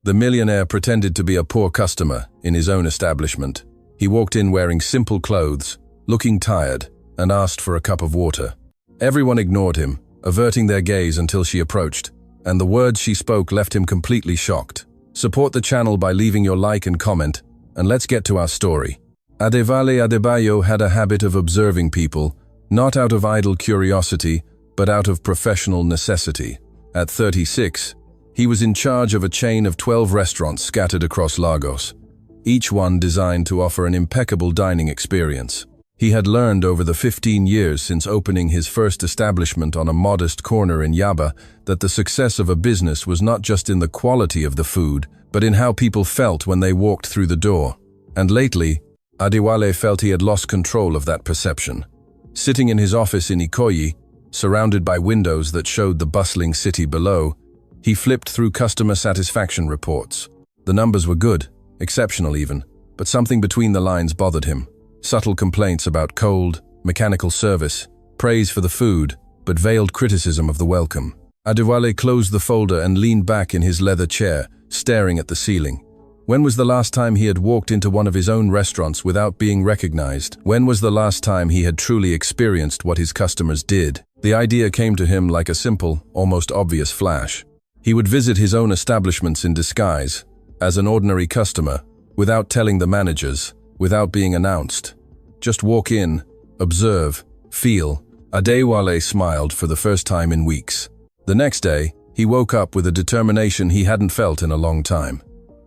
The millionaire pretended to be a poor customer in his own establishment. He walked in wearing simple clothes, looking tired, and asked for a cup of water. Everyone ignored him, averting their gaze until she approached, and the words she spoke left him completely shocked. Support the channel by leaving your like and comment, and let's get to our story. Adewale Adebayo had a habit of observing people, not out of idle curiosity, but out of professional necessity. At 36, he was in charge of a chain of 12 restaurants scattered across Lagos, each one designed to offer an impeccable dining experience. He had learned over the 15 years since opening his first establishment on a modest corner in Yaba that the success of a business was not just in the quality of the food, but in how people felt when they walked through the door. And lately, Adewale felt he had lost control of that perception. Sitting in his office in Ikoyi, surrounded by windows that showed the bustling city below, he flipped through customer satisfaction reports. The numbers were good, exceptional even, but something between the lines bothered him. Subtle complaints about cold, mechanical service, praise for the food, but veiled criticism of the welcome. Adewale closed the folder and leaned back in his leather chair, staring at the ceiling. When was the last time he had walked into one of his own restaurants without being recognized? When was the last time he had truly experienced what his customers did? The idea came to him like a simple, almost obvious flash. He would visit his own establishments in disguise, as an ordinary customer, without telling the managers, without being announced. Just walk in, observe, feel. Adewale smiled for the first time in weeks. The next day, he woke up with a determination he hadn't felt in a long time.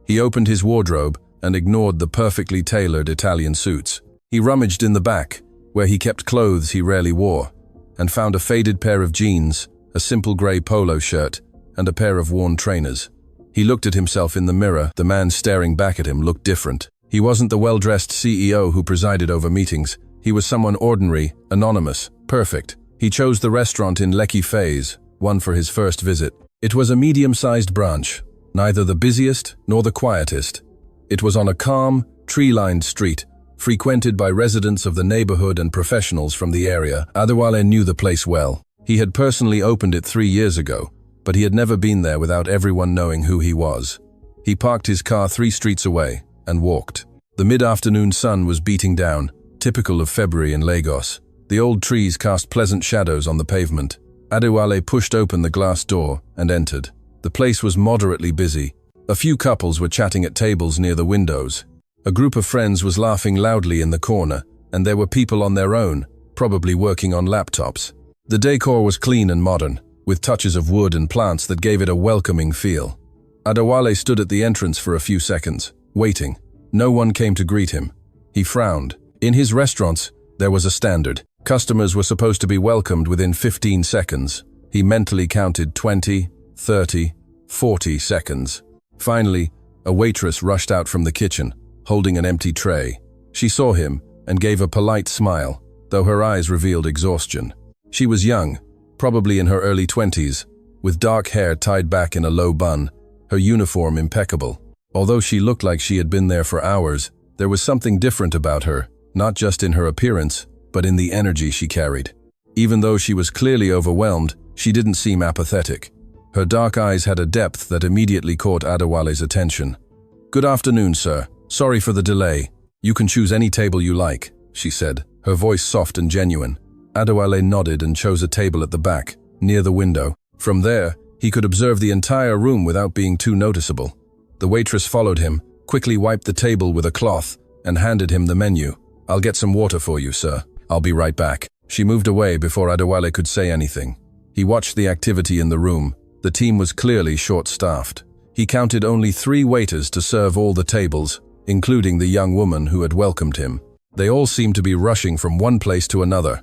He opened his wardrobe and ignored the perfectly tailored Italian suits. He rummaged in the back, where he kept clothes he rarely wore, and found a faded pair of jeans, a simple grey polo shirt, and a pair of worn trainers. He looked at himself in the mirror. The man staring back at him looked different. He wasn't the well-dressed CEO who presided over meetings. He was someone ordinary, anonymous, perfect. He chose the restaurant in Lekki Phase, one for his first visit. It was a medium-sized branch, neither the busiest nor the quietest. It was on a calm, tree-lined street, frequented by residents of the neighborhood and professionals from the area. Adewale knew the place well. He had personally opened it 3 years ago, but he had never been there without everyone knowing who he was. He parked his car 3 streets away and walked. The mid-afternoon sun was beating down, typical of February in Lagos. The old trees cast pleasant shadows on the pavement. Adewale pushed open the glass door and entered. The place was moderately busy. A few couples were chatting at tables near the windows. A group of friends was laughing loudly in the corner, and there were people on their own, probably working on laptops. The decor was clean and modern, with touches of wood and plants that gave it a welcoming feel. Adewale stood at the entrance for a few seconds, waiting. No one came to greet him. He frowned. In his restaurants, there was a standard. Customers were supposed to be welcomed within 15 seconds. He mentally counted 20, 30, 40 seconds. Finally, a waitress rushed out from the kitchen, holding an empty tray. She saw him and gave a polite smile, though her eyes revealed exhaustion. She was young, probably in her early 20s, with dark hair tied back in a low bun, her uniform impeccable. Although she looked like she had been there for hours, there was something different about her, not just in her appearance, but in the energy she carried. Even though she was clearly overwhelmed, she didn't seem apathetic. Her dark eyes had a depth that immediately caught Adewale's attention. "Good afternoon, sir. Sorry for the delay. You can choose any table you like," she said, her voice soft and genuine. Adewale nodded and chose a table at the back, near the window. From there, he could observe the entire room without being too noticeable. The waitress followed him, quickly wiped the table with a cloth, and handed him the menu. "I'll get some water for you, sir. I'll be right back." She moved away before Adewale could say anything. He watched the activity in the room. The team was clearly short-staffed. He counted only 3 waiters to serve all the tables, including the young woman who had welcomed him. They all seemed to be rushing from one place to another.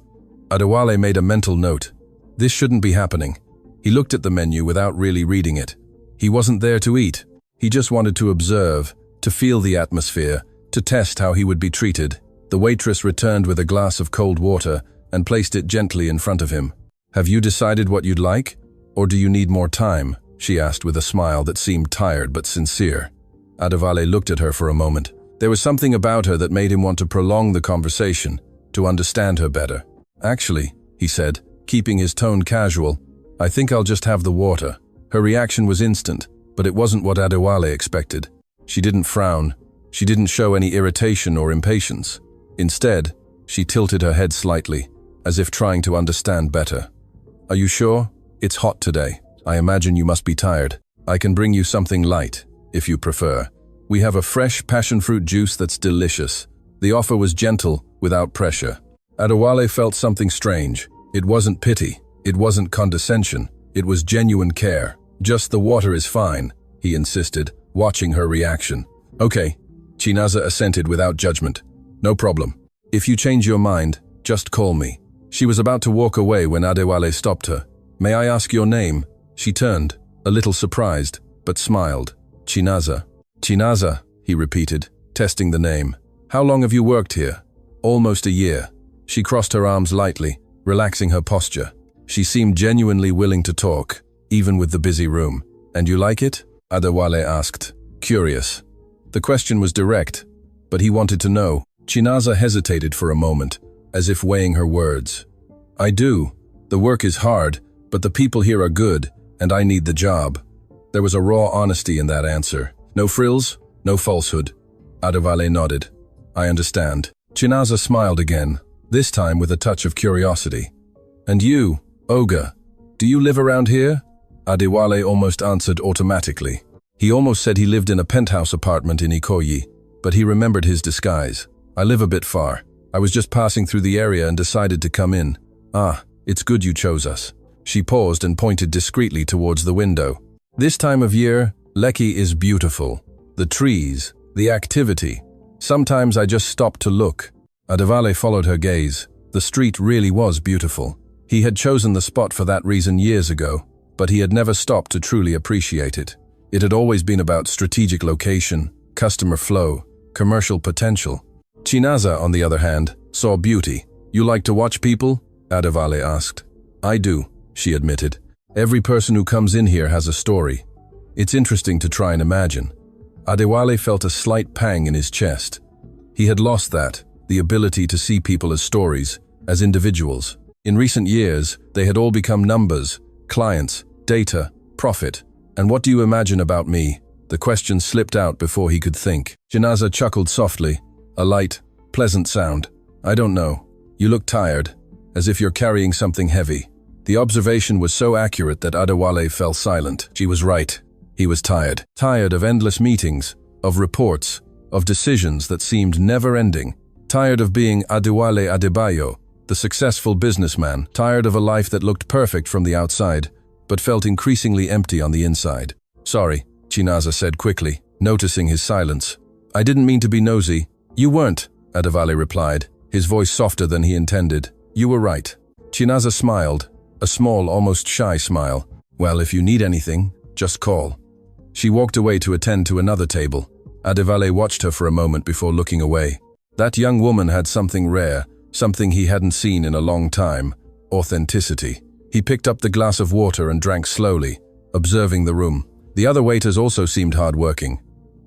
Adewale made a mental note. This shouldn't be happening. He looked at the menu without really reading it. He wasn't there to eat. He just wanted to observe, to feel the atmosphere, to test how he would be treated. The waitress returned with a glass of cold water and placed it gently in front of him. "Have you decided what you'd like? Or do you need more time?" she asked with a smile that seemed tired but sincere. Adewale looked at her for a moment. There was something about her that made him want to prolong the conversation, to understand her better. "Actually," he said, keeping his tone casual, "I think I'll just have the water." Her reaction was instant, but it wasn't what Adewale expected. She didn't frown. She didn't show any irritation or impatience. Instead, she tilted her head slightly, as if trying to understand better. "Are you sure? It's hot today. I imagine you must be tired. I can bring you something light, if you prefer. We have a fresh passion fruit juice that's delicious." The offer was gentle, without pressure. Adewale felt something strange. It wasn't pity. It wasn't condescension. It was genuine care. "Just the water is fine," he insisted, watching her reaction. "Okay," Chinaza assented without judgment. "No problem. If you change your mind, just call me." She was about to walk away when Adewale stopped her. "May I ask your name?" She turned, a little surprised, but smiled. "Chinaza." "Chinaza," he repeated, testing the name. "How long have you worked here?" "Almost a year." She crossed her arms lightly, relaxing her posture. She seemed genuinely willing to talk, even with the busy room. "And you like it?" Adewale asked, curious. The question was direct, but he wanted to know. Chinaza hesitated for a moment, as if weighing her words. "I do. The work is hard, but the people here are good, and I need the job." There was a raw honesty in that answer. No frills, no falsehood. Adewale nodded. "I understand." Chinaza smiled again, this time with a touch of curiosity. "And you, Oga, do you live around here?" Adewale almost answered automatically. He almost said he lived in a penthouse apartment in Ikoyi, but he remembered his disguise. "I live a bit far. I was just passing through the area and decided to come in." "Ah, it's good you chose us." She paused and pointed discreetly towards the window. "This time of year, Lekki is beautiful. The trees, the activity. Sometimes I just stop to look." Adewale followed her gaze. The street really was beautiful. He had chosen the spot for that reason years ago, but he had never stopped to truly appreciate it. It had always been about strategic location, customer flow, commercial potential. Chinaza, on the other hand, saw beauty. "You like to watch people?" Adewale asked. "I do," she admitted. "Every person who comes in here has a story. It's interesting to try and imagine." Adewale felt a slight pang in his chest. He had lost that, the ability to see people as stories, as individuals. In recent years, they had all become numbers, clients, data, profit. "And what do you imagine about me?" The question slipped out before he could think. Chinaza chuckled softly, a light, pleasant sound. "I don't know. You look tired, as if you're carrying something heavy." The observation was so accurate that Adewale fell silent. She was right. He was tired. Tired of endless meetings, of reports, of decisions that seemed never-ending. Tired of being Adewale Adebayo, the successful businessman. Tired of a life that looked perfect from the outside, but felt increasingly empty on the inside. "Sorry," Chinaza said quickly, noticing his silence. "I didn't mean to be nosy." "You weren't," Adewale replied, his voice softer than he intended. "You were right." Chinaza smiled, a small, almost shy smile. "Well, if you need anything, just call." She walked away to attend to another table. Adewale watched her for a moment before looking away. That young woman had something rare, something he hadn't seen in a long time: authenticity. He picked up the glass of water and drank slowly, observing the room. The other waiters also seemed hard-working.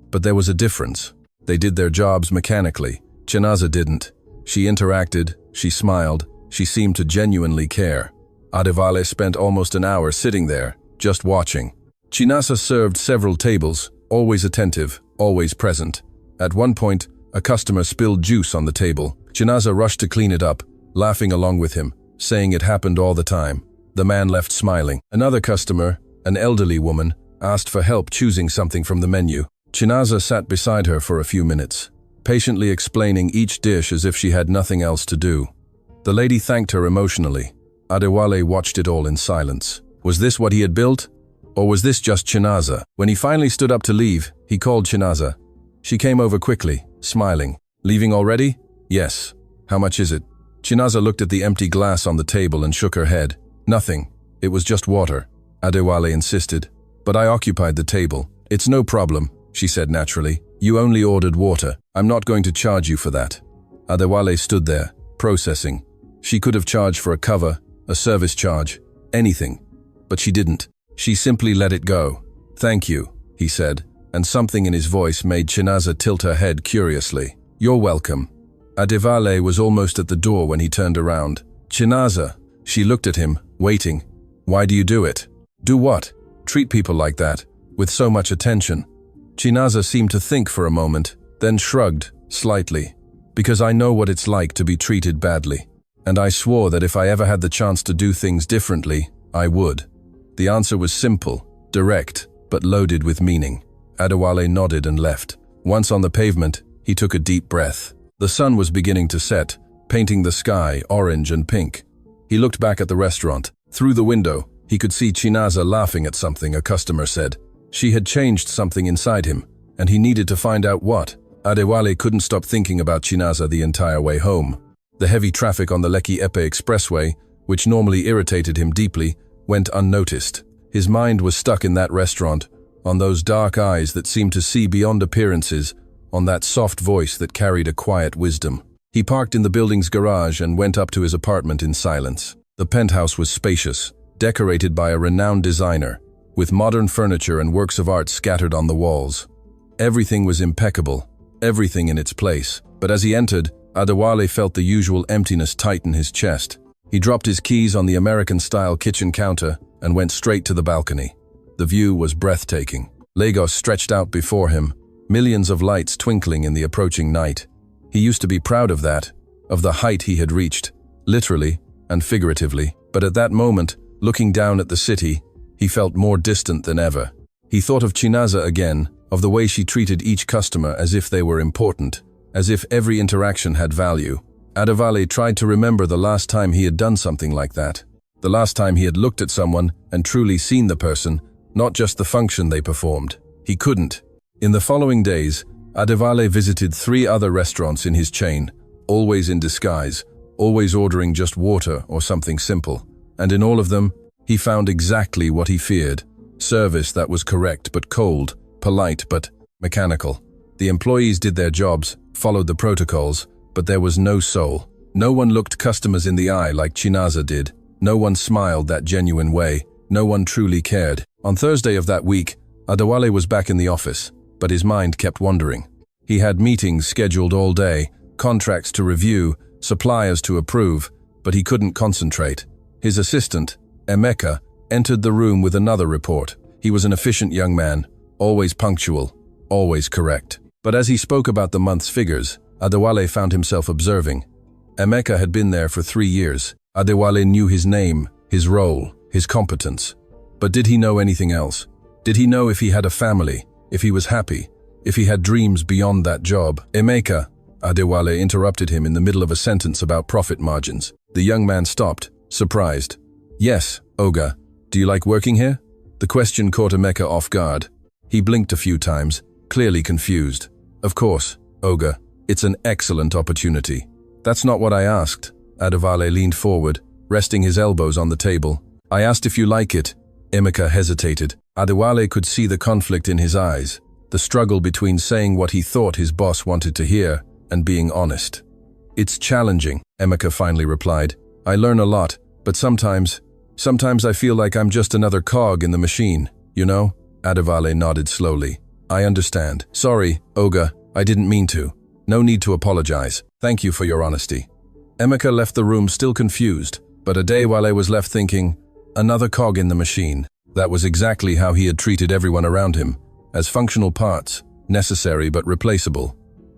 But there was a difference. They did their jobs mechanically. Chinaza didn't. She interacted, she smiled, she seemed to genuinely care. Adewale spent almost an hour sitting there, just watching. Chinaza served several tables, always attentive, always present. At one point, a customer spilled juice on the table. Chinaza rushed to clean it up, laughing along with him, saying it happened all the time. The man left smiling. Another customer, an elderly woman, asked for help choosing something from the menu. Chinaza sat beside her for a few minutes, patiently explaining each dish as if she had nothing else to do. The lady thanked her emotionally. Adewale watched it all in silence. Was this what he had built? Or was this just Chinaza? When he finally stood up to leave, he called Chinaza. She came over quickly, smiling. "Leaving already?" "Yes." "How much is it?" Chinaza looked at the empty glass on the table and shook her head. "Nothing. It was just water," Adewale insisted. "But I occupied the table." "It's no problem," she said naturally. "You only ordered water. I'm not going to charge you for that." Adewale stood there, processing. She could have charged for a cover, a service charge, anything. But she didn't. She simply let it go. "Thank you," he said, and something in his voice made Chinaza tilt her head curiously. "You're welcome." Adewale was almost at the door when he turned around. "Chinaza." She looked at him, waiting. "Why do you do it?" "Do what?" "Treat people like that. with so much attention. Chinaza seemed to think for a moment, then shrugged, slightly. Because I know what it's like to be treated badly. And I swore that if I ever had the chance to do things differently, I would. The answer was simple, direct, but loaded with meaning. Adewale nodded and left. Once on the pavement, he took a deep breath. The sun was beginning to set, painting the sky orange and pink. He looked back at the restaurant. Through the window, he could see Chinaza laughing at something a customer said. She had changed something inside him, and he needed to find out what. Adewale couldn't stop thinking about Chinaza the entire way home. The heavy traffic on the Lekki-Epe expressway, which normally irritated him deeply, went unnoticed. His mind was stuck in that restaurant, on those dark eyes that seemed to see beyond appearances, on that soft voice that carried a quiet wisdom. He parked in the building's garage and went up to his apartment in silence. The penthouse was spacious, decorated by a renowned designer, with modern furniture and works of art scattered on the walls. Everything was impeccable, everything in its place. But as he entered, Adewale felt the usual emptiness tighten his chest. He dropped his keys on the American-style kitchen counter and went straight to the balcony. The view was breathtaking. Lagos stretched out before him, millions of lights twinkling in the approaching night. He used to be proud of that, of the height he had reached, literally and figuratively. But at that moment, looking down at the city, he felt more distant than ever. He thought of Chinaza again, of the way she treated each customer as if they were important, as if every interaction had value. Adewale tried to remember the last time he had done something like that. The last time he had looked at someone and truly seen the person, not just the function they performed. He couldn't. In the following days, Adewale visited 3 other restaurants in his chain, always in disguise, always ordering just water or something simple. And in all of them, he found exactly what he feared. Service that was correct but cold, polite but mechanical. The employees did their jobs, followed the protocols, but there was no soul. No one looked customers in the eye like Chinaza did. No one smiled that genuine way. No one truly cared. On Thursday of that week, Adewale was back in the office, but his mind kept wandering. He had meetings scheduled all day, contracts to review, suppliers to approve, but he couldn't concentrate. His assistant, Emeka, entered the room with another report. He was an efficient young man, always punctual, always correct. But as he spoke about the month's figures, Adewale found himself observing. Emeka had been there for 3 years. Adewale knew his name, his role, his competence. But did he know anything else? Did he know if he had a family, if he was happy, if he had dreams beyond that job? Emeka, Adewale interrupted him in the middle of a sentence about profit margins. The young man stopped, surprised. Yes, Oga. Do you like working here? The question caught Emeka off guard. He blinked a few times, clearly confused. Of course, Oga. It's an excellent opportunity. That's not what I asked. Adewale leaned forward, resting his elbows on the table. I asked if you like it. Emeka hesitated. Adewale could see the conflict in his eyes, the struggle between saying what he thought his boss wanted to hear and being honest. It's challenging, Emeka finally replied. I learn a lot, but sometimes I feel like I'm just another cog in the machine, you know? Adewale nodded slowly. I understand. Sorry, Oga, I didn't mean to. No need to apologize. Thank you for your honesty. Emeka left the room still confused, but Adewale was left thinking, another cog in the machine. That was exactly how he had treated everyone around him, as functional parts, necessary but replaceable.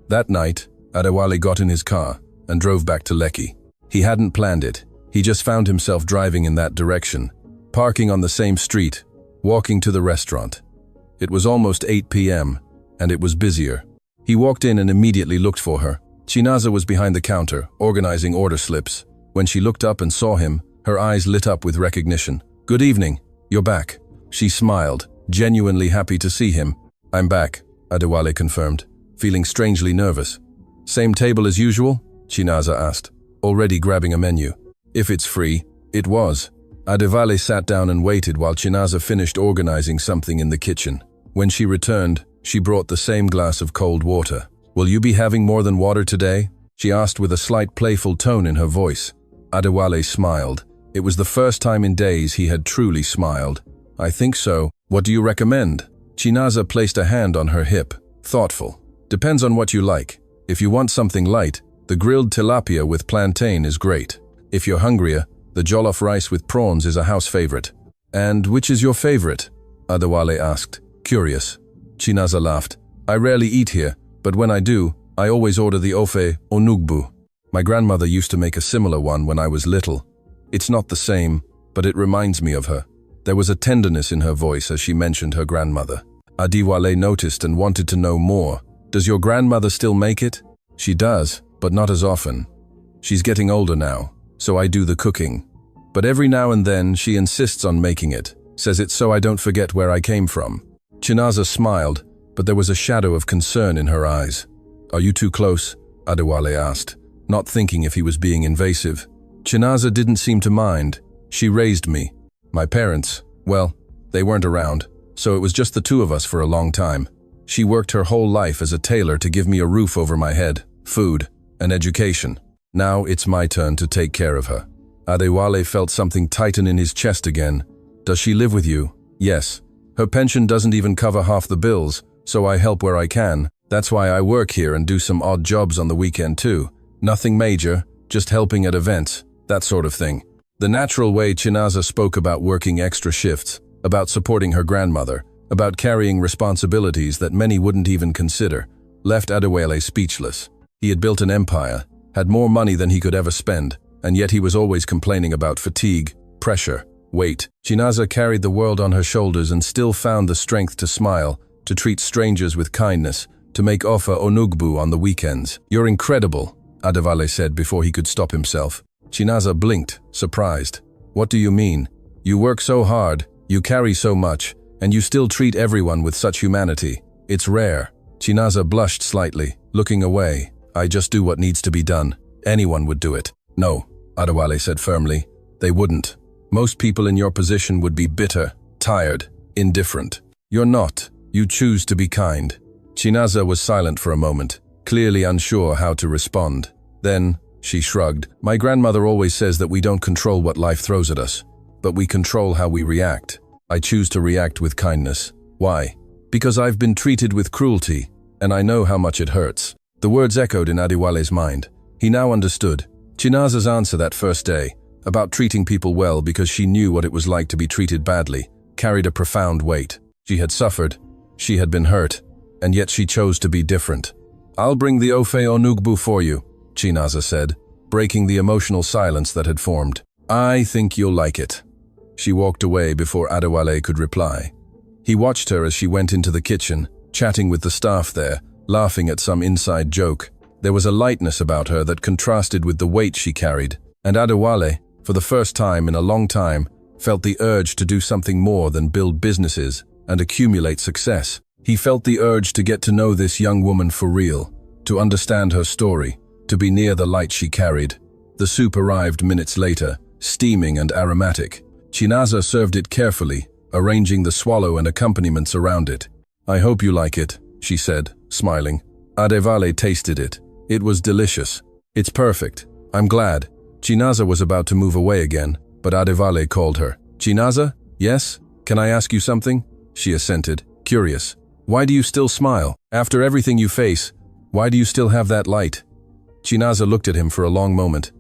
That night, Adewale got in his car and drove back to Lekki. He hadn't planned it. He just found himself driving in that direction, parking on the same street, walking to the restaurant. It was almost 8 p.m., and it was busier. He walked in and immediately looked for her. Chinaza was behind the counter, organizing order slips. When she looked up and saw him, her eyes lit up with recognition. Good evening. You're back. She smiled, genuinely happy to see him. I'm back, Adewale confirmed, feeling strangely nervous. Same table as usual? Chinaza asked, already grabbing a menu. If it's free. It was. Adewale sat down and waited while Chinaza finished organizing something in the kitchen. When she returned, she brought the same glass of cold water. Will you be having more than water today? She asked with a slight playful tone in her voice. Adewale smiled. It was the first time in days he had truly smiled. I think so. What do you recommend? Chinaza placed a hand on her hip, thoughtful. Depends on what you like. If you want something light, the grilled tilapia with plantain is great. If you're hungrier, the jollof rice with prawns is a house favorite. And which is your favorite? Adewale asked, curious. Chinaza laughed. I rarely eat here, but when I do, I always order the ofe onugbu. My grandmother used to make a similar one when I was little. It's not the same, but it reminds me of her. There was a tenderness in her voice as she mentioned her grandmother. Adewale noticed and wanted to know more. Does your grandmother still make it? She does, but not as often. She's getting older now, so I do the cooking. But every now and then she insists on making it, says it's so I don't forget where I came from. Chinaza smiled, but there was a shadow of concern in her eyes. Are you too close? Adewale asked, not thinking if he was being invasive. Chinaza didn't seem to mind. She raised me. My parents, well, they weren't around, so it was just the two of us for a long time. She worked her whole life as a tailor to give me a roof over my head, food, and education. Now it's my turn to take care of her. Adewale felt something tighten in his chest again. Does she live with you? Yes. Her pension doesn't even cover half the bills, so I help where I can. That's why I work here and do some odd jobs on the weekend too. Nothing major, just helping at events, that sort of thing. The natural way Chinaza spoke about working extra shifts, about supporting her grandmother, about carrying responsibilities that many wouldn't even consider, left Adewale speechless. He had built an empire, had more money than he could ever spend, and yet he was always complaining about fatigue, pressure, weight. Chinaza carried the world on her shoulders and still found the strength to smile, to treat strangers with kindness, to make ofe onugbu on the weekends. You're incredible, Adewale said before he could stop himself. Chinaza blinked, surprised. What do you mean? You work so hard, you carry so much, and you still treat everyone with such humanity. It's rare. Chinaza blushed slightly, looking away. I just do what needs to be done. Anyone would do it. No, Adewale said firmly. They wouldn't. Most people in your position would be bitter, tired, indifferent. You're not. You choose to be kind. Chinaza was silent for a moment, clearly unsure how to respond. Then, she shrugged. My grandmother always says that we don't control what life throws at us, but we control how we react. I choose to react with kindness. Why? Because I've been treated with cruelty, and I know how much it hurts. The words echoed in Adewale's mind. He now understood. Chinaza's answer that first day, about treating people well because she knew what it was like to be treated badly, carried a profound weight. She had suffered, she had been hurt, and yet she chose to be different. I'll bring the ofe onugbu for you, Chinaza said, breaking the emotional silence that had formed. I think you'll like it. She walked away before Adewale could reply. He watched her as she went into the kitchen, chatting with the staff there, laughing at some inside joke. There was a lightness about her that contrasted with the weight she carried, and Adewale, for the first time in a long time, felt the urge to do something more than build businesses and accumulate success. He felt the urge to get to know this young woman for real, to understand her story, to be near the light she carried. The soup arrived minutes later, steaming and aromatic. Chinaza served it carefully, arranging the swallow and accompaniments around it. I hope you like it, she said, smiling. Adewale tasted it. It was delicious. It's perfect. I'm glad. Chinaza was about to move away again, but Adewale called her. Chinaza? Yes? Can I ask you something? She assented, curious. Why do you still smile? After everything you face, why do you still have that light? Chinaza looked at him for a long moment.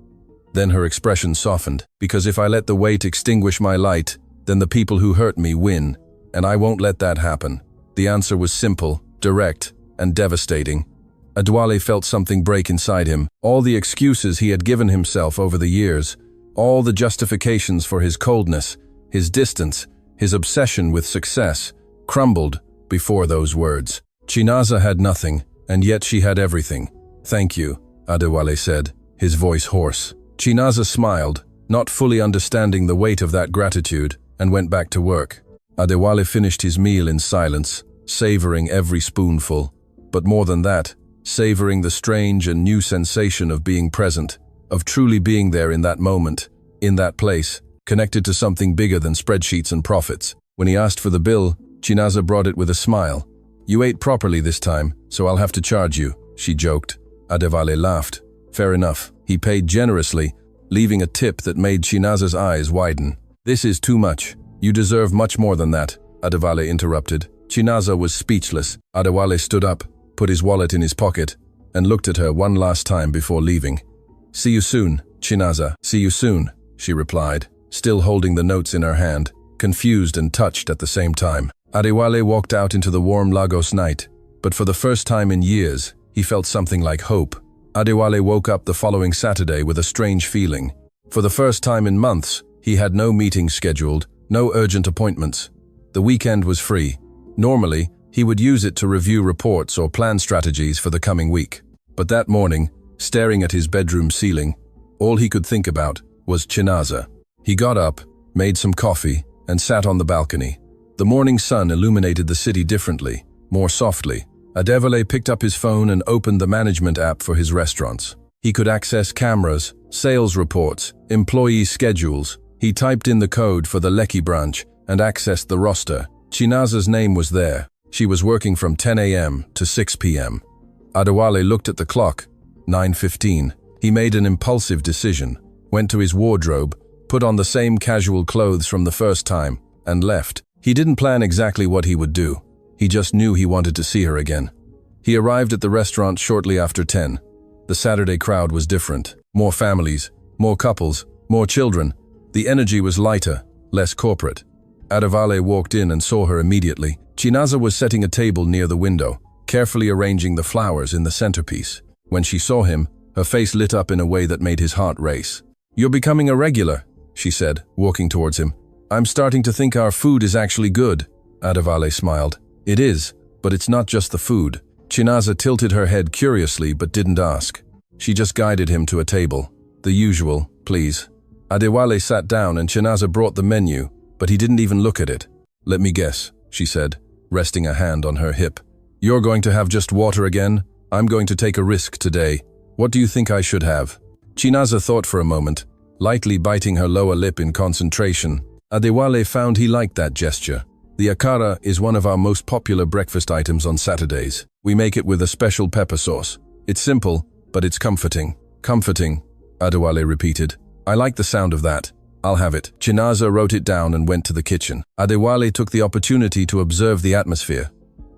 Then her expression softened. Because if I let the weight extinguish my light, then the people who hurt me win, and I won't let that happen. The answer was simple, direct, and devastating. Adewale felt something break inside him. All the excuses he had given himself over the years, all the justifications for his coldness, his distance, his obsession with success, crumbled before those words. Chinaza had nothing, and yet she had everything. Thank you, Adewale said, his voice hoarse. Chinaza smiled, not fully understanding the weight of that gratitude, and went back to work. Adewale finished his meal in silence, savoring every spoonful. But more than that, savoring the strange and new sensation of being present, of truly being there in that moment, in that place, connected to something bigger than spreadsheets and profits. When he asked for the bill, Chinaza brought it with a smile. You ate properly this time, so I'll have to charge you, she joked. Adewale laughed. Fair enough. He paid generously, leaving a tip that made Chinaza's eyes widen. This is too much. You deserve much more than that, Adewale interrupted. Chinaza was speechless. Adewale stood up, put his wallet in his pocket, and looked at her one last time before leaving. See you soon, Chinaza. See you soon, she replied, still holding the notes in her hand, confused and touched at the same time. Adewale walked out into the warm Lagos night, but for the first time in years, he felt something like hope. Adewale woke up the following Saturday with a strange feeling. For the first time in months, he had no meetings scheduled, no urgent appointments. The weekend was free. Normally, he would use it to review reports or plan strategies for the coming week. But that morning, staring at his bedroom ceiling, all he could think about was Chinaza. He got up, made some coffee, and sat on the balcony. The morning sun illuminated the city differently, more softly. Adewale picked up his phone and opened the management app for his restaurants. He could access cameras, sales reports, employee schedules. He typed in the code for the Lekki branch and accessed the roster. Chinaza's name was there. She was working from 10 a.m. to 6 p.m. Adewale looked at the clock, 9:15. He made an impulsive decision, went to his wardrobe, put on the same casual clothes from the first time, and left. He didn't plan exactly what he would do. He just knew he wanted to see her again. He arrived at the restaurant shortly after 10. The Saturday crowd was different. More families, more couples, more children. The energy was lighter, less corporate. Adewale walked in and saw her immediately. Chinaza was setting a table near the window, carefully arranging the flowers in the centerpiece. When she saw him, her face lit up in a way that made his heart race. "You're becoming a regular," she said, walking towards him. "I'm starting to think our food is actually good." Adewale smiled. "It is, but it's not just the food." Chinaza tilted her head curiously but didn't ask. She just guided him to a table. "The usual, please." Adewale sat down and Chinaza brought the menu, but he didn't even look at it. "Let me guess," she said, resting a hand on her hip. "You're going to have just water again? I'm going to take a risk today. What do you think I should have?" Chinaza thought for a moment, lightly biting her lower lip in concentration. Adewale found he liked that gesture. "The akara is one of our most popular breakfast items on Saturdays. We make it with a special pepper sauce. It's simple, but it's comforting." "Comforting," Adewale repeated. "I like the sound of that. I'll have it." Chinaza wrote it down and went to the kitchen. Adewale took the opportunity to observe the atmosphere.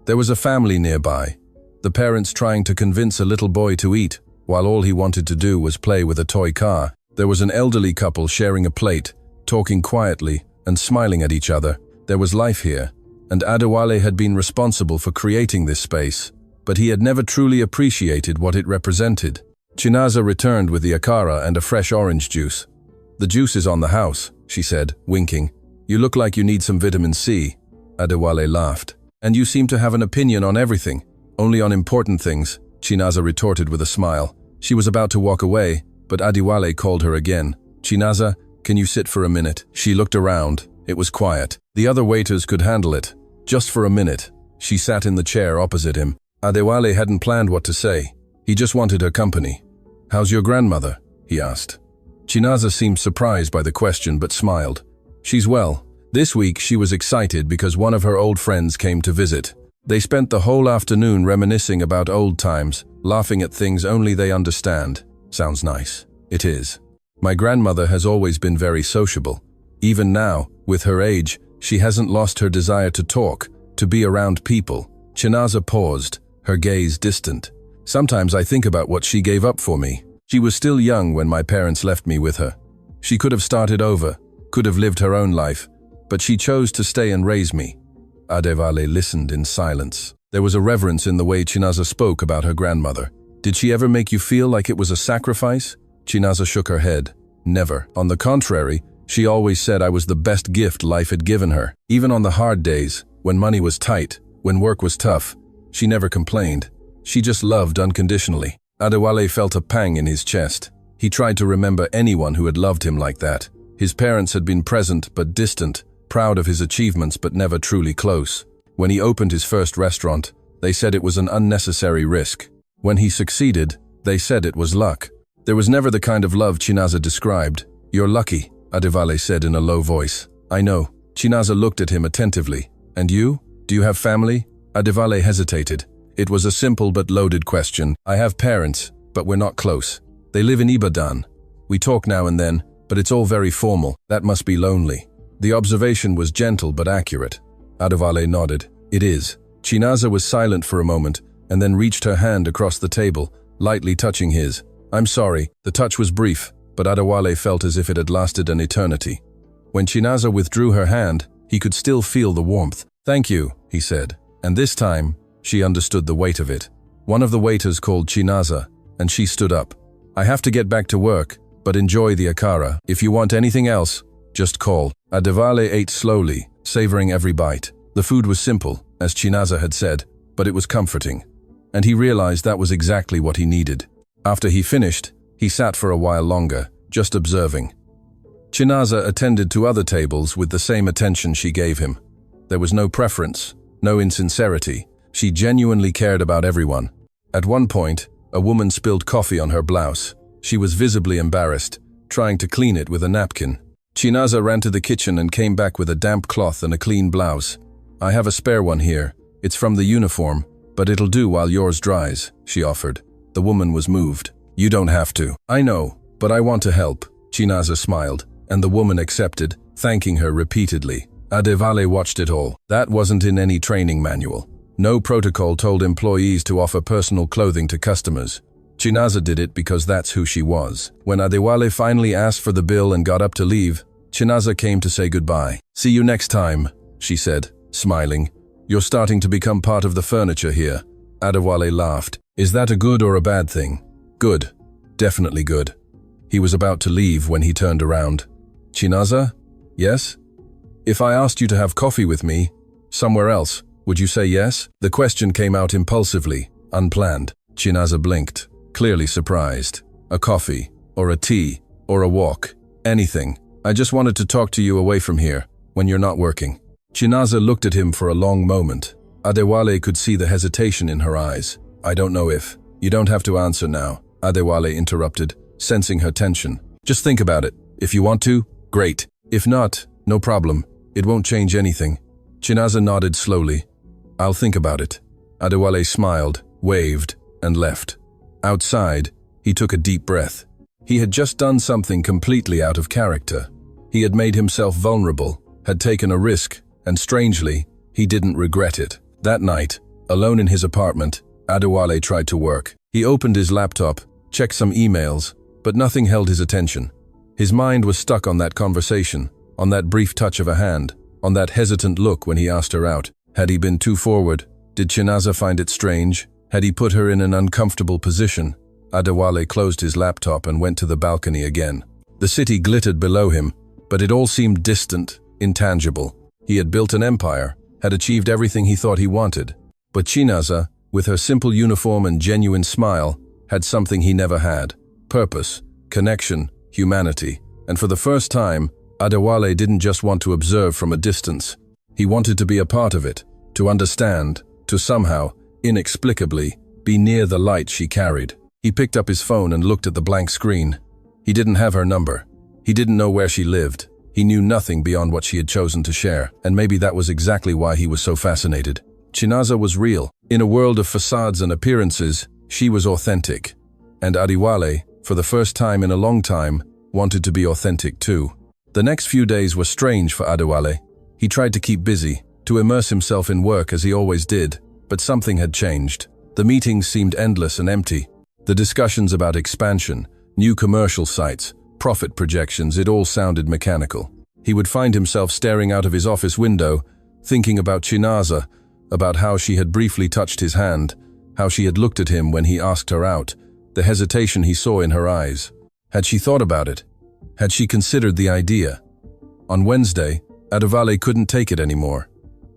There was a family nearby, the parents trying to convince a little boy to eat, while all he wanted to do was play with a toy car. There was an elderly couple sharing a plate, talking quietly and smiling at each other. There was life here, and Adewale had been responsible for creating this space, but he had never truly appreciated what it represented. Chinaza returned with the akara and a fresh orange juice. "The juice is on the house," she said, winking. "You look like you need some vitamin C." Adewale laughed. "And you seem to have an opinion on everything, only on important things," Chinaza retorted with a smile. She was about to walk away, but Adewale called her again. "Chinaza, can you sit for a minute?" She looked around. It was quiet. The other waiters could handle it. Just for a minute. She sat in the chair opposite him. Adewale hadn't planned what to say. He just wanted her company. "How's your grandmother?" he asked. Chinaza seemed surprised by the question but smiled. "She's well. This week she was excited because one of her old friends came to visit. They spent the whole afternoon reminiscing about old times, laughing at things only they understand." "Sounds nice." "It is. My grandmother has always been very sociable. Even now, with her age, she hasn't lost her desire to talk, to be around people." Chinaza paused, her gaze distant. "Sometimes I think about what she gave up for me. She was still young when my parents left me with her. She could have started over, could have lived her own life, but she chose to stay and raise me." Adewale listened in silence. There was a reverence in the way Chinaza spoke about her grandmother. "Did she ever make you feel like it was a sacrifice?" Chinaza shook her head. "Never. On the contrary, she always said I was the best gift life had given her. Even on the hard days, when money was tight, when work was tough, she never complained. She just loved unconditionally." Adewale felt a pang in his chest. He tried to remember anyone who had loved him like that. His parents had been present but distant, proud of his achievements but never truly close. When he opened his first restaurant, they said it was an unnecessary risk. When he succeeded, they said it was luck. There was never the kind of love Chinaza described. "You're lucky," Adewale said in a low voice. "I know." Chinaza looked at him attentively. "And you? Do you have family?" Adewale hesitated. It was a simple but loaded question. "I have parents, but we're not close. They live in Ibadan. We talk now and then, but it's all very formal. That must be lonely." The observation was gentle but accurate. Adewale nodded. "It is." Chinaza was silent for a moment, and then reached her hand across the table, lightly touching his. "I'm sorry." The touch was brief, but Adewale felt as if it had lasted an eternity. When Chinaza withdrew her hand, he could still feel the warmth. "Thank you," he said, and this time, she understood the weight of it. One of the waiters called Chinaza, and she stood up. "I have to get back to work, but enjoy the akara. If you want anything else, just call." Adewale ate slowly, savoring every bite. The food was simple, as Chinaza had said, but it was comforting. And he realized that was exactly what he needed. After he finished, he sat for a while longer, just observing. Chinaza attended to other tables with the same attention she gave him. There was no preference, no insincerity. She genuinely cared about everyone. At one point, a woman spilled coffee on her blouse. She was visibly embarrassed, trying to clean it with a napkin. Chinaza ran to the kitchen and came back with a damp cloth and a clean blouse. "I have a spare one here. It's from the uniform, but it'll do while yours dries," she offered. The woman was moved. "You don't have to." "I know, but I want to help," Chinaza smiled, and the woman accepted, thanking her repeatedly. Adewale watched it all. That wasn't in any training manual. No protocol told employees to offer personal clothing to customers. Chinaza did it because that's who she was. When Adewale finally asked for the bill and got up to leave, Chinaza came to say goodbye. "See you next time," she said, smiling. "You're starting to become part of the furniture here." Adewale laughed. "Is that a good or a bad thing?" "Good. Definitely good." He was about to leave when he turned around. "Chinaza? Yes? If I asked you to have coffee with me, somewhere else, would you say yes?" The question came out impulsively, unplanned. Chinaza blinked, clearly surprised. "A coffee, or a tea, or a walk. Anything. I just wanted to talk to you away from here, when you're not working." Chinaza looked at him for a long moment. Adewale could see the hesitation in her eyes. "I don't know if." "You don't have to answer now," Adewale interrupted, sensing her tension. "Just think about it. If you want to, great. If not, no problem. It won't change anything." Chinaza nodded slowly. "I'll think about it." Adewale smiled, waved, and left. Outside, he took a deep breath. He had just done something completely out of character. He had made himself vulnerable, had taken a risk, and strangely, he didn't regret it. That night, alone in his apartment, Adewale tried to work. He opened his laptop, checked some emails, but nothing held his attention. His mind was stuck on that conversation, on that brief touch of a hand, on that hesitant look when he asked her out. Had he been too forward? Did Chinaza find it strange? Had he put her in an uncomfortable position? Adewale closed his laptop and went to the balcony again. The city glittered below him, but it all seemed distant, intangible. He had built an empire, had achieved everything he thought he wanted. But Chinaza, with her simple uniform and genuine smile, had something he never had: purpose, connection, humanity. And for the first time, Adewale didn't just want to observe from a distance. He wanted to be a part of it, to understand, to somehow, inexplicably, be near the light she carried. He picked up his phone and looked at the blank screen. He didn't have her number. He didn't know where she lived. He knew nothing beyond what she had chosen to share, and maybe that was exactly why he was so fascinated. Chinaza was real. In a world of facades and appearances, she was authentic. And Adewale, for the first time in a long time, wanted to be authentic too. The next few days were strange for Adewale. He tried to keep busy, to immerse himself in work as he always did, but something had changed. The meetings seemed endless and empty. The discussions about expansion, new commercial sites, profit projections, it all sounded mechanical. He would find himself staring out of his office window, thinking about Chinaza, about how she had briefly touched his hand, how she had looked at him when he asked her out, the hesitation he saw in her eyes. Had she thought about it? Had she considered the idea? On Wednesday, Adewale couldn't take it anymore.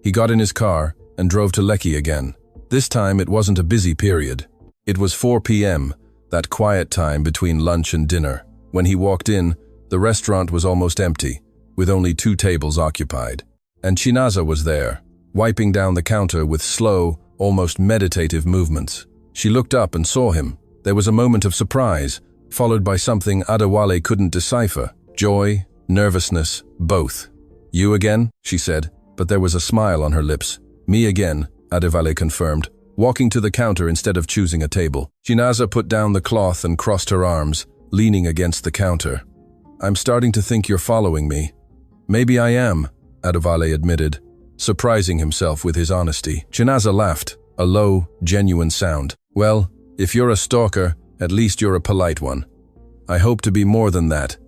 He got in his car and drove to Lekki again. This time it wasn't a busy period. It was 4 p.m., that quiet time between lunch and dinner. When he walked in, the restaurant was almost empty, with only 2 tables occupied. And Chinaza was there, wiping down the counter with slow, almost meditative movements. She looked up and saw him. There was a moment of surprise, followed by something Adewale couldn't decipher. Joy, nervousness, both. "You again?" she said, but there was a smile on her lips. "Me again," Adewale confirmed, walking to the counter instead of choosing a table. Chinaza put down the cloth and crossed her arms, leaning against the counter. "I'm starting to think you're following me." "Maybe I am," Adewale admitted, surprising himself with his honesty. Chinaza laughed, a low, genuine sound. "Well, if you're a stalker, at least you're a polite one. I hope to be more than that."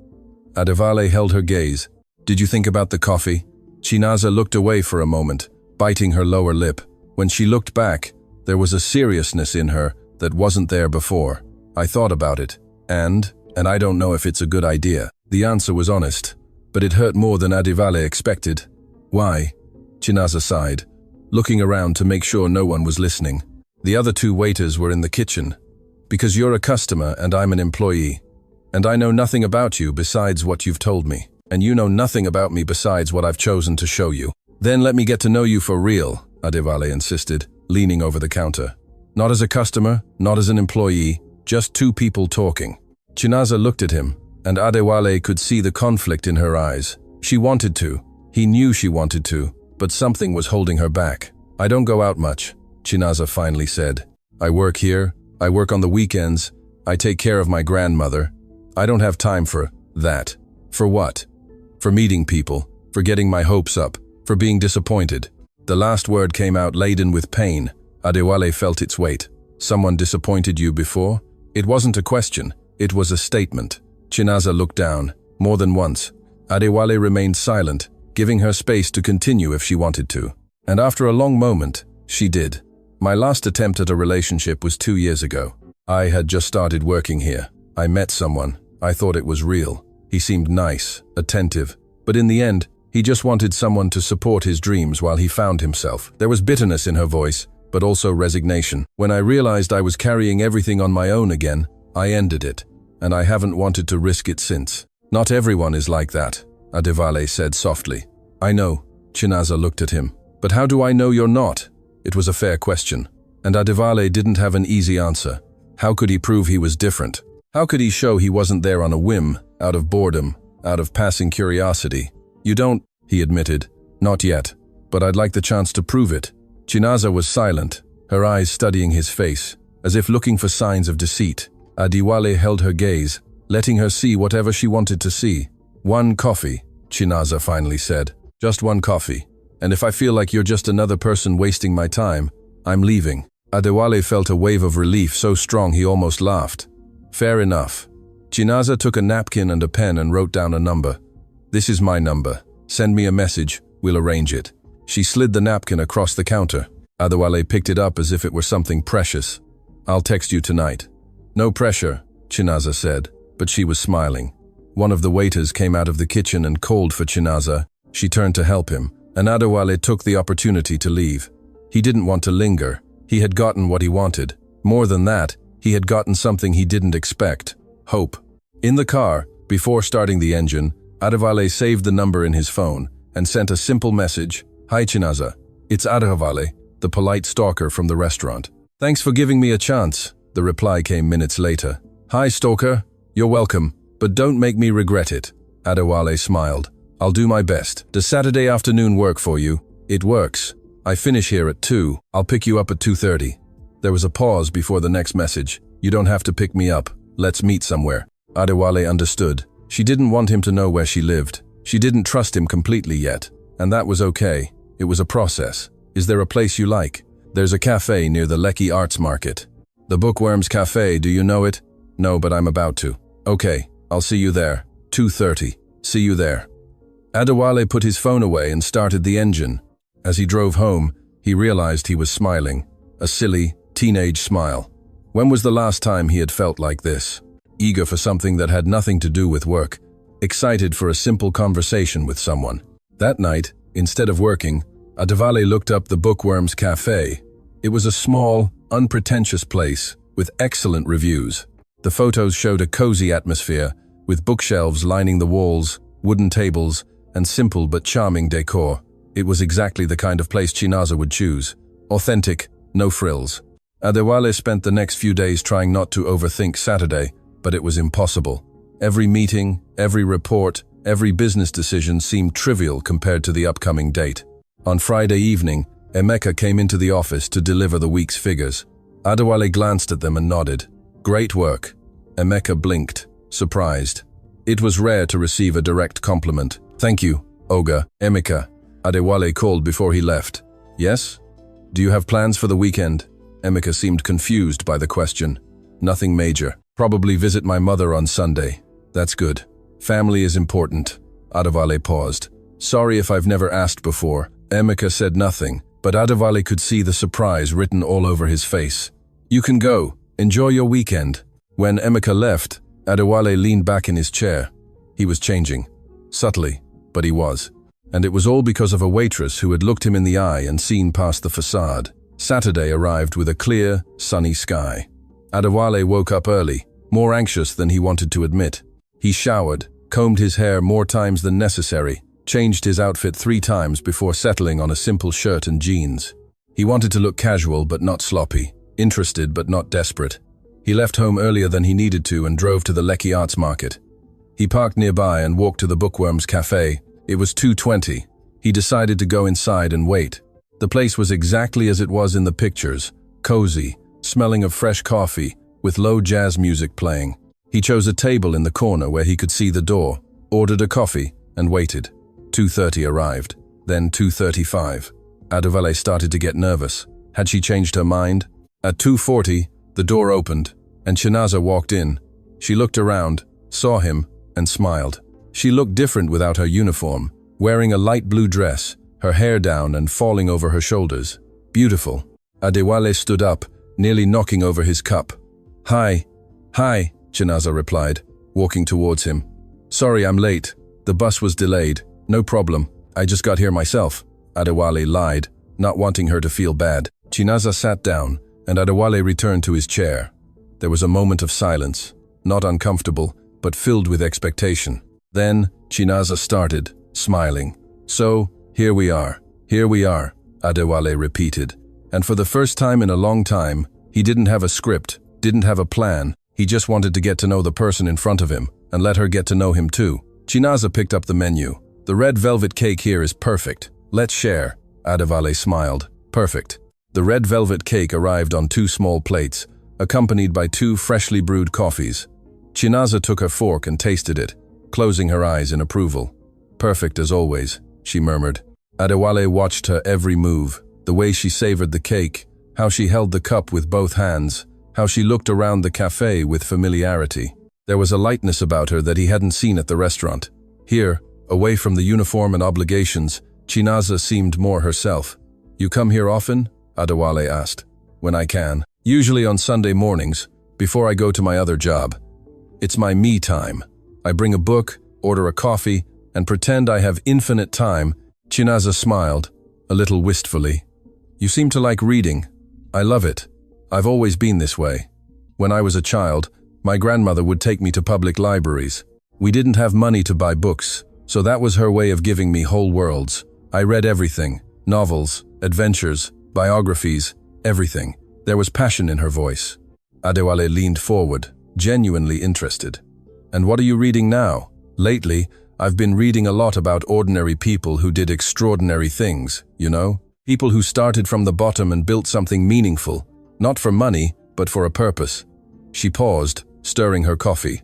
Adewale held her gaze. "Did you think about the coffee?" Chinaza looked away for a moment, biting her lower lip. When she looked back, there was a seriousness in her that wasn't there before. I thought about it, and I don't know if it's a good idea. The answer was honest, but it hurt more than Adewale expected. Why? Chinaza sighed, looking around to make sure no one was listening. The other two waiters were in the kitchen. Because you're a customer and I'm an employee. And I know nothing about you besides what you've told me. And you know nothing about me besides what I've chosen to show you. Then let me get to know you for real, Adewale insisted, leaning over the counter. Not as a customer, not as an employee, just two people talking. Chinaza looked at him, and Adewale could see the conflict in her eyes. She wanted to. He knew she wanted to, but something was holding her back. I don't go out much, Chinaza finally said. I work here, I work on the weekends, I take care of my grandmother. I don't have time for that. For what? For meeting people, for getting my hopes up, for being disappointed. The last word came out laden with pain. Adewale felt its weight. Someone disappointed you before? It wasn't a question, it was a statement. Chinaza looked down, more than once. Adewale remained silent, giving her space to continue if she wanted to. And after a long moment, she did. My last attempt at a relationship was 2 years ago. I had just started working here. I met someone. I thought it was real. He seemed nice, attentive, but in the end, he just wanted someone to support his dreams while he found himself. There was bitterness in her voice, but also resignation. When I realized I was carrying everything on my own again, I ended it, and I haven't wanted to risk it since. Not everyone is like that, Adewale said softly. I know, Chinaza looked at him. But how do I know you're not? It was a fair question, and Adewale didn't have an easy answer. How could he prove he was different? How could he show he wasn't there on a whim, out of boredom, out of passing curiosity? You don't, he admitted. Not yet, but I'd like the chance to prove it. Chinaza was silent, her eyes studying his face, as if looking for signs of deceit. Adewale held her gaze, letting her see whatever she wanted to see. One coffee, Chinaza finally said. Just one coffee. And if I feel like you're just another person wasting my time, I'm leaving. Adewale felt a wave of relief so strong he almost laughed. Fair enough. Chinaza took a napkin and a pen and wrote down a number. This is my number. Send me a message, we'll arrange it. She slid the napkin across the counter. Adewale picked it up as if it were something precious. I'll text you tonight. No pressure, Chinaza said, but she was smiling. One of the waiters came out of the kitchen and called for Chinaza. She turned to help him, and Adewale took the opportunity to leave. He didn't want to linger. He had gotten what he wanted. More than that, he had gotten something he didn't expect. Hope. In the car, before starting the engine, Adewale saved the number in his phone and sent a simple message. Hi Chinaza. It's Adewale, the polite stalker from the restaurant. Thanks for giving me a chance, the reply came minutes later. Hi stalker. You're welcome, but don't make me regret it. Adewale smiled. I'll do my best. Does Saturday afternoon work for you? It works. I finish here at 2. I'll pick you up at 2:30. There was a pause before the next message. You don't have to pick me up. Let's meet somewhere. Adewale understood. She didn't want him to know where she lived. She didn't trust him completely yet. And that was okay. It was a process. Is there a place you like? There's a cafe near the Lekki Arts Market. The Bookworms Cafe, do you know it? No, but I'm about to. Okay, I'll see you there. 2:30. See you there. Adewale put his phone away and started the engine. As he drove home, he realized he was smiling. A silly, teenage smile. When was the last time he had felt like this? Eager for something that had nothing to do with work. Excited for a simple conversation with someone. That night, instead of working, Adewale looked up the Bookworms Cafe. It was a small, unpretentious place with excellent reviews. The photos showed a cozy atmosphere, with bookshelves lining the walls, wooden tables, and simple but charming decor. It was exactly the kind of place Chinaza would choose. Authentic, no frills. Adewale spent the next few days trying not to overthink Saturday, but it was impossible. Every meeting, every report, every business decision seemed trivial compared to the upcoming date. On Friday evening, Emeka came into the office to deliver the week's figures. Adewale glanced at them and nodded. Great work. Emeka blinked, surprised. It was rare to receive a direct compliment. Thank you, Oga. Emeka. Adewale called before he left. Yes? Do you have plans for the weekend? Emeka seemed confused by the question. Nothing major. Probably visit my mother on Sunday. That's good. Family is important. Adewale paused. Sorry if I've never asked before. Emeka said nothing, but Adewale could see the surprise written all over his face. "You can go. Enjoy your weekend." When Emeka left, Adewale leaned back in his chair. He was changing. Subtly, but he was. And it was all because of a waitress who had looked him in the eye and seen past the facade. Saturday arrived with a clear, sunny sky. Adewale woke up early, more anxious than he wanted to admit. He showered, combed his hair more times than necessary, changed his outfit 3 times before settling on a simple shirt and jeans. He wanted to look casual but not sloppy, interested but not desperate. He left home earlier than he needed to and drove to the Lekki Arts Market. He parked nearby and walked to the Bookworms Cafe. It was 2:20. He decided to go inside and wait. The place was exactly as it was in the pictures, cozy, smelling of fresh coffee, with low jazz music playing. He chose a table in the corner where he could see the door, ordered a coffee, and waited. 2:30 arrived, then 2:35. Adewale started to get nervous. Had she changed her mind? At 2:40, the door opened, and Chinaza walked in. She looked around, saw him, and smiled. She looked different without her uniform, wearing a light blue dress, her hair down and falling over her shoulders. Beautiful. Adewale stood up, nearly knocking over his cup. "Hi." "Hi," Chinaza replied, walking towards him. "Sorry I'm late. The bus was delayed. No problem. I just got here myself," Adewale lied, not wanting her to feel bad. Chinaza sat down, and Adewale returned to his chair. There was a moment of silence, not uncomfortable, but filled with expectation. Then, Chinaza started, smiling. "So, here we are, Adewale repeated. And for the first time in a long time, he didn't have a script, didn't have a plan. He just wanted to get to know the person in front of him, and let her get to know him too. Chinaza picked up the menu. "The red velvet cake here is perfect. Let's share," Adewale smiled. "Perfect." The red velvet cake arrived on 2 small plates, accompanied by 2 freshly brewed coffees. Chinaza took her fork and tasted it, closing her eyes in approval. "Perfect as always," she murmured. Adewale watched her every move, the way she savored the cake, how she held the cup with both hands, how she looked around the cafe with familiarity. There was a lightness about her that he hadn't seen at the restaurant. Here, away from the uniform and obligations, Chinaza seemed more herself. "You come here often?" Adewale asked. "When I can. Usually on Sunday mornings, before I go to my other job. It's my me time. I bring a book, order a coffee, and pretend I have infinite time." Chinaza smiled, a little wistfully. "You seem to like reading. I love it. I've always been this way. When I was a child, my grandmother would take me to public libraries. We didn't have money to buy books, so that was her way of giving me whole worlds. I read everything, novels, adventures, biographies, everything." There was passion in her voice. Adewale leaned forward, genuinely interested. "And what are you reading now?" "Lately, I've been reading a lot about ordinary people who did extraordinary things, you know? People who started from the bottom and built something meaningful, not for money, but for a purpose." She paused, stirring her coffee.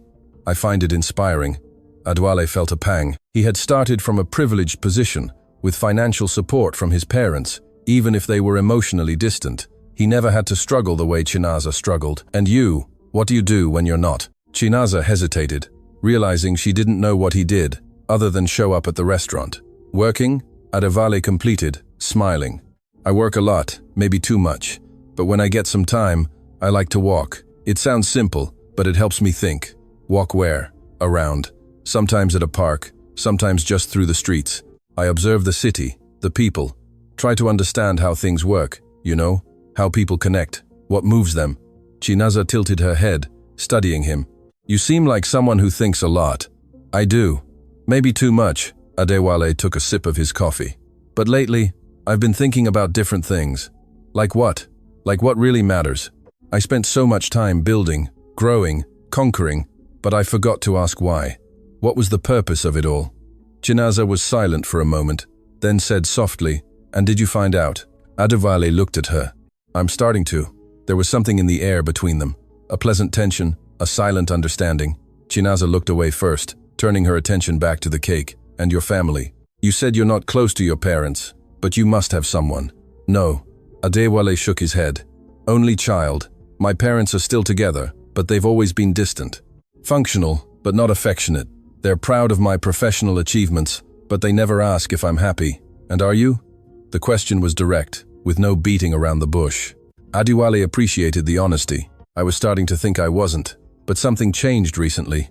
"I find it inspiring." Adewale felt a pang. He had started from a privileged position, with financial support from his parents, even if they were emotionally distant. He never had to struggle the way Chinaza struggled. "And you, what do you do when you're not?" Chinaza hesitated, realizing she didn't know what he did, other than show up at the restaurant. "Working?" Adewale completed, smiling. "I work a lot, maybe too much, but when I get some time, I like to walk. It sounds simple, but it helps me think." "Walk where?" "Around. Sometimes at a park, sometimes just through the streets. I observe the city, the people. Try to understand how things work, you know? How people connect, what moves them." Chinaza tilted her head, studying him. "You seem like someone who thinks a lot." "I do. Maybe too much." Adewale took a sip of his coffee. "But lately, I've been thinking about different things." "Like what?" "Like what really matters. I spent so much time building, growing, conquering, but I forgot to ask why. What was the purpose of it all?" Chinaza was silent for a moment, then said softly, "And did you find out?" Adewale looked at her. "I'm starting to." There was something in the air between them, a pleasant tension, a silent understanding. Chinaza looked away first, turning her attention back to the cake. "And your family? You said you're not close to your parents, but you must have someone." "No." Adewale shook his head. "Only child. My parents are still together, but they've always been distant. Functional, but not affectionate. They're proud of my professional achievements, but they never ask if I'm happy. And are you?" The question was direct, with no beating around the bush. Adewale appreciated the honesty. I was starting to think I wasn't, but something changed recently.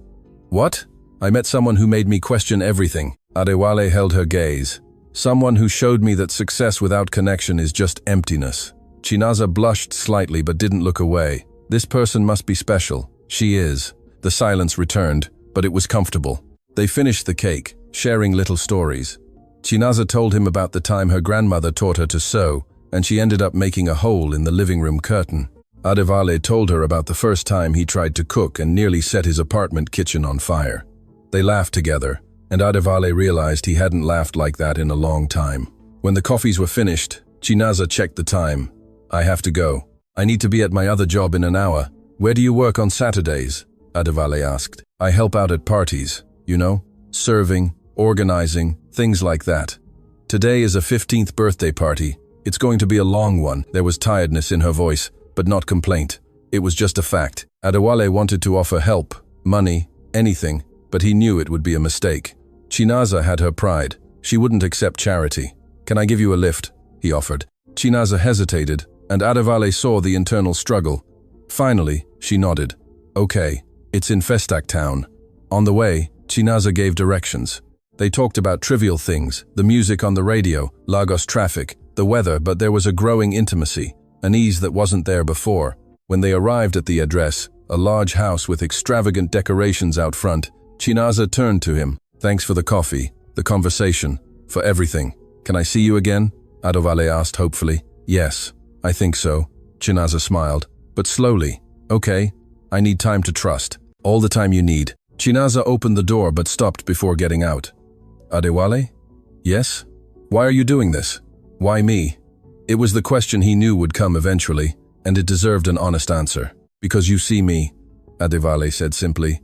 What? I met someone who made me question everything. Adewale held her gaze. Someone who showed me that success without connection is just emptiness. Chinaza blushed slightly but didn't look away. This person must be special. She is. The silence returned, but it was comfortable. They finished the cake, sharing little stories. Chinaza told him about the time her grandmother taught her to sew, and she ended up making a hole in the living room curtain. Adewale told her about the first time he tried to cook and nearly set his apartment kitchen on fire. They laughed together, and Adewale realized he hadn't laughed like that in a long time. When the coffees were finished, Chinaza checked the time. I have to go. I need to be at my other job in an hour. Where do you work on Saturdays? Adewale asked. I help out at parties, you know, serving, organizing, things like that. Today is a 15th birthday party. It's going to be a long one. There was tiredness in her voice, but not complaint. It was just a fact. Adewale wanted to offer help, money, anything, but he knew it would be a mistake. Chinaza had her pride. She wouldn't accept charity. Can I give you a lift? He offered. Chinaza hesitated, and Adewale saw the internal struggle. Finally, she nodded. Okay, it's in Festac town. On the way, Chinaza gave directions. They talked about trivial things, the music on the radio, Lagos traffic, the weather, but there was a growing intimacy, an ease that wasn't there before. When they arrived at the address, a large house with extravagant decorations out front, Chinaza turned to him. Thanks for the coffee, the conversation, for everything. Can I see you again? Adewale asked hopefully. Yes, I think so. Chinaza smiled, but slowly. Okay, I need time to trust. All the time you need. Chinaza opened the door but stopped before getting out. Adewale? Yes? Why are you doing this? Why me? It was the question he knew would come eventually, and it deserved an honest answer. Because you see me, Adewale said simply.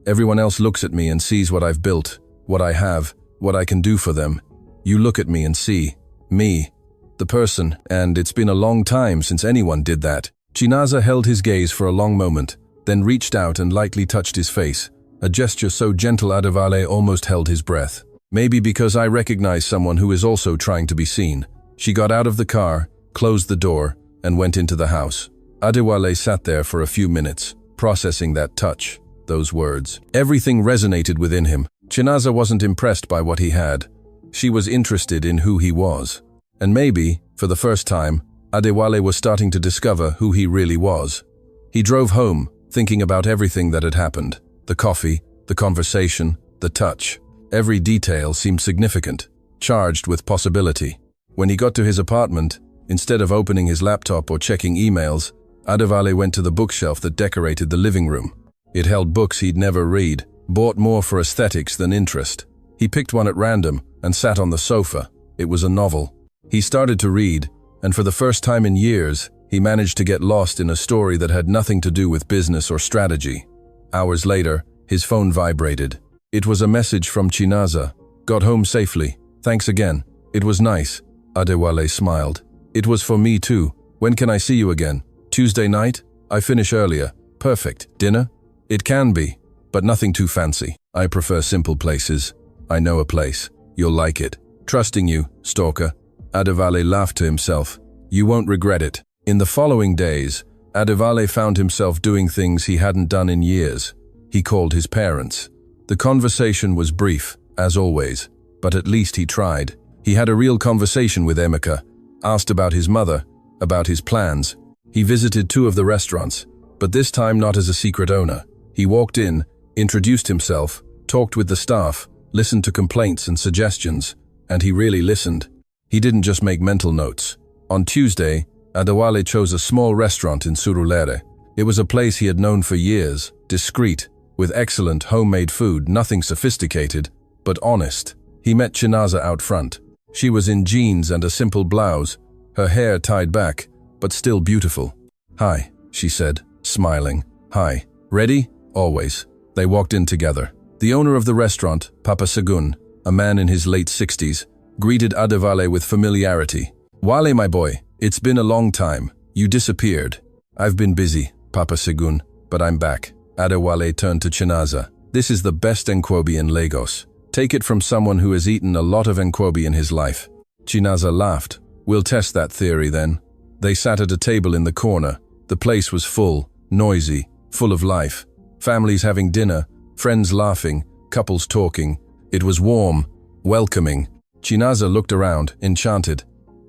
Everyone else looks at me and sees what I've built, what I have, what I can do for them. You look at me and see me, the person, and it's been a long time since anyone did that. Chinaza held his gaze for a long moment, then reached out and lightly touched his face, a gesture so gentle Adewale almost held his breath. Maybe because I recognize someone who is also trying to be seen. She got out of the car, closed the door, and went into the house. Adewale sat there for a few minutes, processing that touch, those words. Everything resonated within him. Chinaza wasn't impressed by what he had. She was interested in who he was. And maybe, for the first time, Adewale was starting to discover who he really was. He drove home, thinking about everything that had happened. The coffee, the conversation, the touch. Every detail seemed significant, charged with possibility. When he got to his apartment, instead of opening his laptop or checking emails, Adewale went to the bookshelf that decorated the living room. It held books he'd never read, bought more for aesthetics than interest. He picked one at random and sat on the sofa. It was a novel. He started to read, and for the first time in years, he managed to get lost in a story that had nothing to do with business or strategy. Hours later, his phone vibrated. It was a message from Chinaza. Got home safely. Thanks again. It was nice. Adewale smiled. It was for me too. When can I see you again? Tuesday night? I finish earlier. Perfect. Dinner? It can be, but nothing too fancy. I prefer simple places. I know a place. You'll like it. Trusting you, stalker. Adewale laughed to himself. You won't regret it. In the following days, Adewale found himself doing things he hadn't done in years. He called his parents. The conversation was brief, as always, but at least he tried. He had a real conversation with Emeka, asked about his mother, about his plans. He visited 2 of the restaurants, but this time not as a secret owner. He walked in, introduced himself, talked with the staff, listened to complaints and suggestions, and he really listened. He didn't just make mental notes. On Tuesday, Adewale chose a small restaurant in Surulere. It was a place he had known for years, discreet, with excellent homemade food, nothing sophisticated, but honest. He met Chinaza out front. She was in jeans and a simple blouse, her hair tied back, but still beautiful. Hi, she said, smiling. Hi. Ready? Always. They walked in together. The owner of the restaurant, Papa Segun, a man in his late 60s, greeted Adewale with familiarity. Wale, my boy, it's been a long time. You disappeared. I've been busy, Papa Segun, but I'm back. Adewale turned to Chinaza. This is the best nkwobi in Lagos. Take it from someone who has eaten a lot of nkwobi in his life. Chinaza laughed. We'll test that theory then. They sat at a table in the corner. The place was full, noisy, full of life. Families having dinner, friends laughing, couples talking. It was warm, welcoming. Chinaza looked around, enchanted.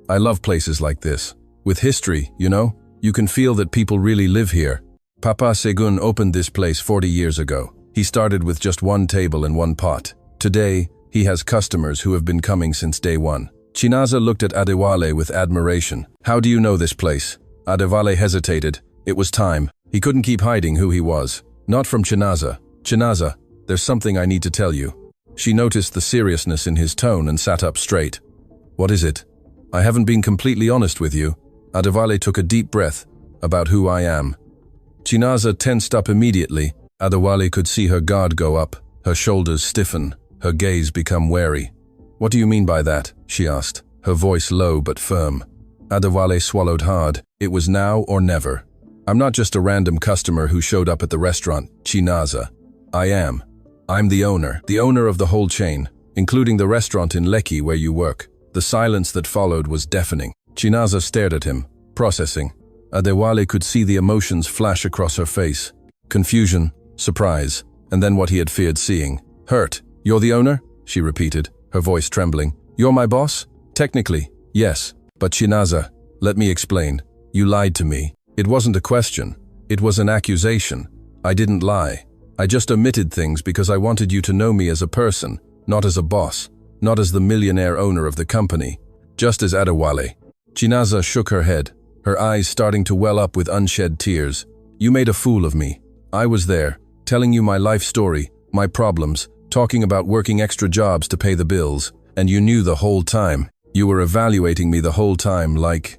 I love places like this. With history, you know, you can feel that people really live here. Papa Segun opened this place 40 years ago. He started with just one table and one pot. Today, he has customers who have been coming since day one. Chinaza looked at Adewale with admiration. How do you know this place? Adewale hesitated. It was time. He couldn't keep hiding who he was. Not from Chinaza. Chinaza, there's something I need to tell you. She noticed the seriousness in his tone and sat up straight. What is it? I haven't been completely honest with you. Adewale took a deep breath. About who I am. Chinaza tensed up immediately. Adewale could see her guard go up, her shoulders stiffen, her gaze become wary. What do you mean by that? She asked, her voice low but firm. Adewale swallowed hard. It was now or never. I'm not just a random customer who showed up at the restaurant, Chinaza. I am. I'm the owner of the whole chain, including the restaurant in Lekki where you work. The silence that followed was deafening. Chinaza stared at him, processing. Adewale could see the emotions flash across her face. Confusion, surprise, and then what he had feared seeing. Hurt. You're the owner? She repeated, her voice trembling. You're my boss? Technically, yes. But Chinaza, let me explain. You lied to me. It wasn't a question. It was an accusation. I didn't lie. I just omitted things because I wanted you to know me as a person, not as a boss, not as the millionaire owner of the company, just as Adewale. Chinaza shook her head, her eyes starting to well up with unshed tears. You made a fool of me. I was there, telling you my life story, my problems, talking about working extra jobs to pay the bills, and you knew the whole time. You were evaluating me the whole time like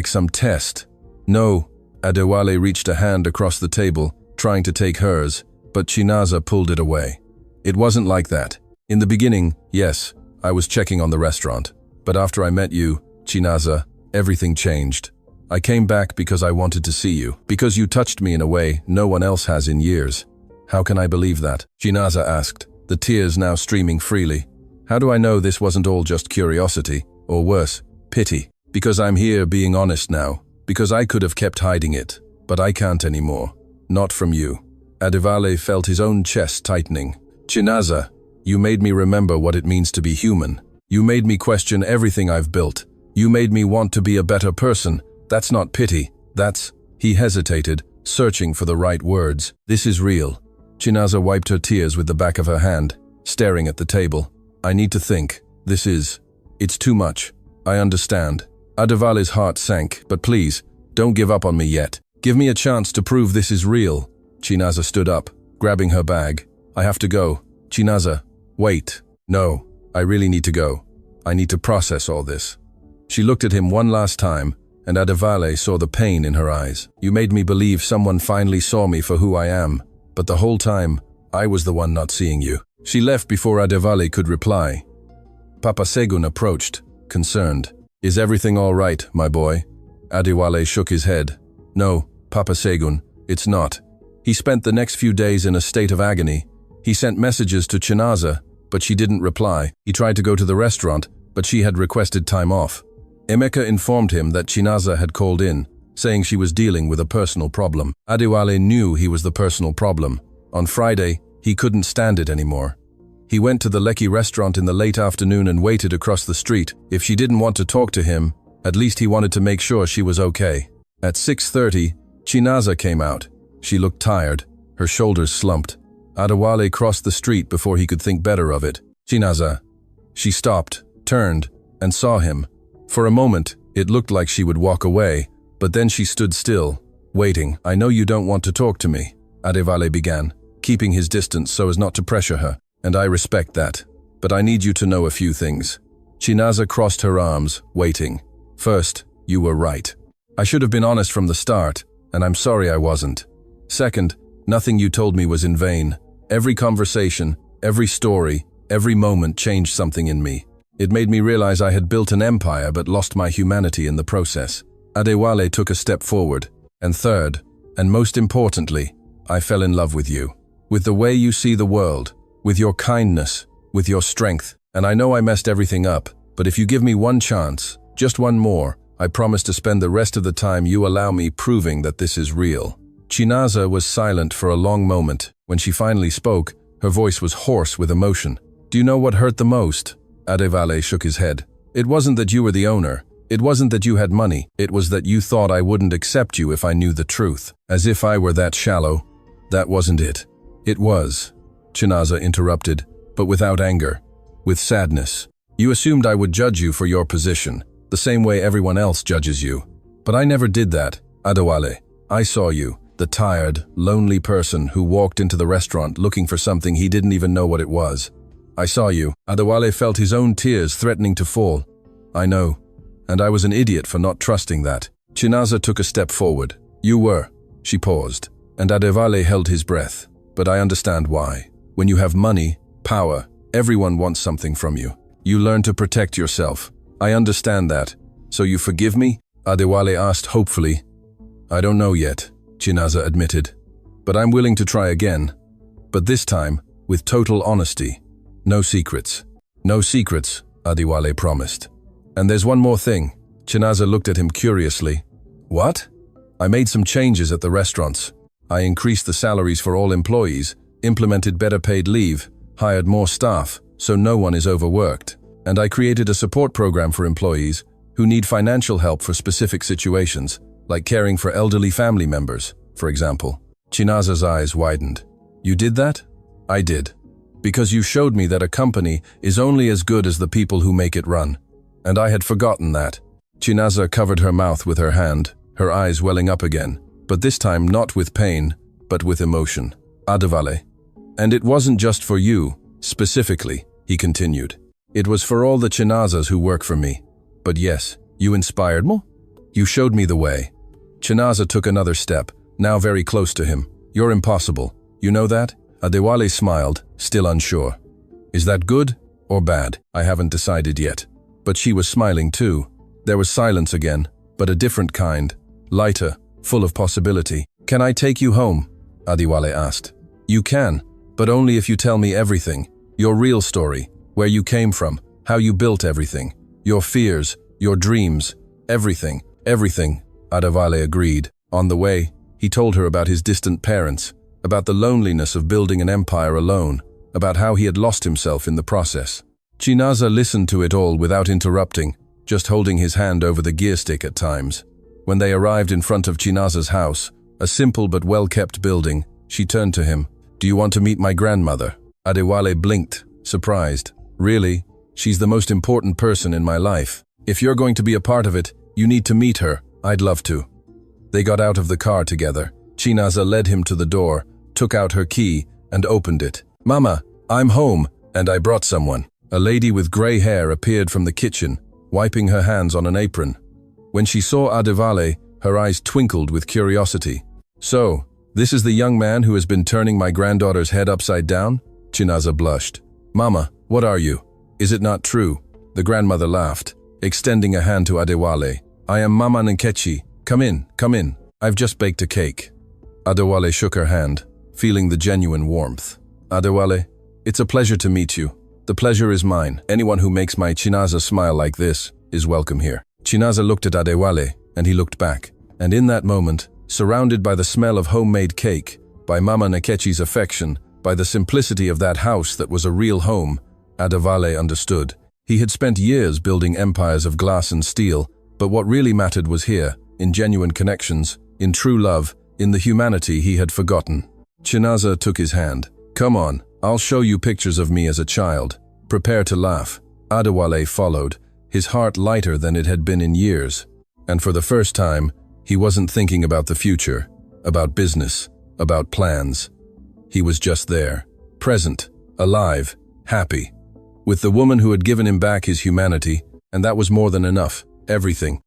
some test. No, Adewale reached a hand across the table, trying to take hers, but Chinaza pulled it away. It wasn't like that. In the beginning, yes, I was checking on the restaurant. But after I met you, Chinaza, everything changed. I came back because I wanted to see you, because you touched me in a way no one else has in years. How can I believe that? Chinaza asked, the tears now streaming freely. How do I know this wasn't all just curiosity, or worse, pity? Because I'm here being honest now, because I could have kept hiding it, but I can't anymore. Not from you. Adewale felt his own chest tightening. Chinaza, you made me remember what it means to be human. You made me question everything I've built. You made me want to be a better person. That's not pity. That's... He hesitated, searching for the right words. This is real. Chinaza wiped her tears with the back of her hand, staring at the table. I need to think. It's too much. I understand. Adewale's heart sank, but please, don't give up on me yet. Give me a chance to prove this is real. Chinaza stood up, grabbing her bag. I have to go. Chinaza, wait. No, I really need to go. I need to process all this. She looked at him one last time, and Adewale saw the pain in her eyes. You made me believe someone finally saw me for who I am, but the whole time, I was the one not seeing you. She left before Adewale could reply. Papa Segun approached, concerned. Is everything all right, my boy? Adewale shook his head. No, Papa Segun, it's not. He spent the next few days in a state of agony. He sent messages to Chinaza, but she didn't reply. He tried to go to the restaurant, but she had requested time off. Emeka informed him that Chinaza had called in, saying she was dealing with a personal problem. Adewale knew he was the personal problem. On Friday, he couldn't stand it anymore. He went to the Lekki restaurant in the late afternoon and waited across the street. If she didn't want to talk to him, at least he wanted to make sure she was okay. At 6:30, Chinaza came out. She looked tired, her shoulders slumped. Adewale crossed the street before he could think better of it. Chinaza. She stopped, turned, and saw him. For a moment, it looked like she would walk away, but then she stood still, waiting. I know you don't want to talk to me, Adewale began, keeping his distance so as not to pressure her, and I respect that. But I need you to know a few things. Chinaza crossed her arms, waiting. First, you were right. I should have been honest from the start, and I'm sorry I wasn't. Second, nothing you told me was in vain. Every conversation, every story, every moment changed something in me. It made me realize I had built an empire but lost my humanity in the process. Adewale took a step forward. And third, and most importantly, I fell in love with you. With the way you see the world, with your kindness, with your strength. And I know I messed everything up, but if you give me one chance, Just one more. I promise to spend the rest of the time you allow me proving that this is real." Chinaza was silent for a long moment. When she finally spoke, her voice was hoarse with emotion. "Do you know what hurt the most?" Adewale shook his head. "It wasn't that you were the owner. It wasn't that you had money. It was that you thought I wouldn't accept you if I knew the truth. As if I were that shallow. That wasn't it." "It was," Chinaza interrupted, but without anger, with sadness. "You assumed I would judge you for your position, the same way everyone else judges you. But I never did that, Adewale. I saw you, the tired, lonely person who walked into the restaurant looking for something he didn't even know what it was. I saw you." Adewale felt his own tears threatening to fall. "I know, and I was an idiot for not trusting that." Chinaza took a step forward. "You were." She paused, and Adewale held his breath. "But I understand why. When you have money, power, everyone wants something from you. You learn to protect yourself. I understand that. So you forgive me?" Adewale asked hopefully. "I don't know yet," Chinaza admitted. "But I'm willing to try again. But this time, with total honesty. No secrets." "No secrets," Adewale promised. "And there's one more thing." Chinaza looked at him curiously. "What?" "I made some changes at the restaurants. I increased the salaries for all employees, implemented better paid leave, hired more staff, so no one is overworked. And I created a support program for employees who need financial help for specific situations, like caring for elderly family members, for example." Chinaza's eyes widened. "You did that?" "I did. Because you showed me that a company is only as good as the people who make it run. And I had forgotten that." Chinaza covered her mouth with her hand, her eyes welling up again, but this time not with pain, but with emotion. "Adewale. And it wasn't just for you, specifically," he continued. "It was for all the Chinazas who work for me. But yes, you inspired me. You showed me the way." Chinaza took another step, now very close to him. "You're impossible. You know that?" Adewale smiled, still unsure. "Is that good or bad? I haven't decided yet." But she was smiling too. There was silence again, but a different kind, lighter, full of possibility. "Can I take you home?" Adewale asked. "You can, but only if you tell me everything. Your real story, where you came from, how you built everything, your fears, your dreams, everything." "Everything," Adewale agreed. On the way, he told her about his distant parents, about the loneliness of building an empire alone, about how he had lost himself in the process. Chinaza listened to it all without interrupting, just holding his hand over the gear stick at times. When they arrived in front of Chinaza's house, a simple but well-kept building, she turned to him. "Do you want to meet my grandmother?" Adewale blinked, surprised. "Really? She's the most important person in my life. If you're going to be a part of it, you need to meet her. I'd love to." They got out of the car together. Chinaza led him to the door, took out her key, and opened it. "Mama, I'm home, and I brought someone." A lady with gray hair appeared from the kitchen, wiping her hands on an apron. When she saw Adewale, her eyes twinkled with curiosity. "So, this is the young man who has been turning my granddaughter's head upside down?" Chinaza blushed. "Mama, what are you? Is it not true?" The grandmother laughed, extending a hand to Adewale. "I am Mama Nkechi. Come in, come in. I've just baked a cake." Adewale shook her hand, feeling the genuine warmth. "Adewale, it's a pleasure to meet you. The pleasure is mine. Anyone who makes my Chinaza smile like this is welcome here." Chinaza looked at Adewale, and he looked back. And in that moment, surrounded by the smell of homemade cake, by Mama Nkechi's affection, by the simplicity of that house that was a real home, Adewale understood. He had spent years building empires of glass and steel, but what really mattered was here, in genuine connections, in true love, in the humanity he had forgotten. Chinaza took his hand. "Come on, I'll show you pictures of me as a child. Prepare to laugh." Adewale followed, his heart lighter than it had been in years. And for the first time, he wasn't thinking about the future, about business, about plans. He was just there, present, alive, happy, with the woman who had given him back his humanity, and that was more than enough, everything.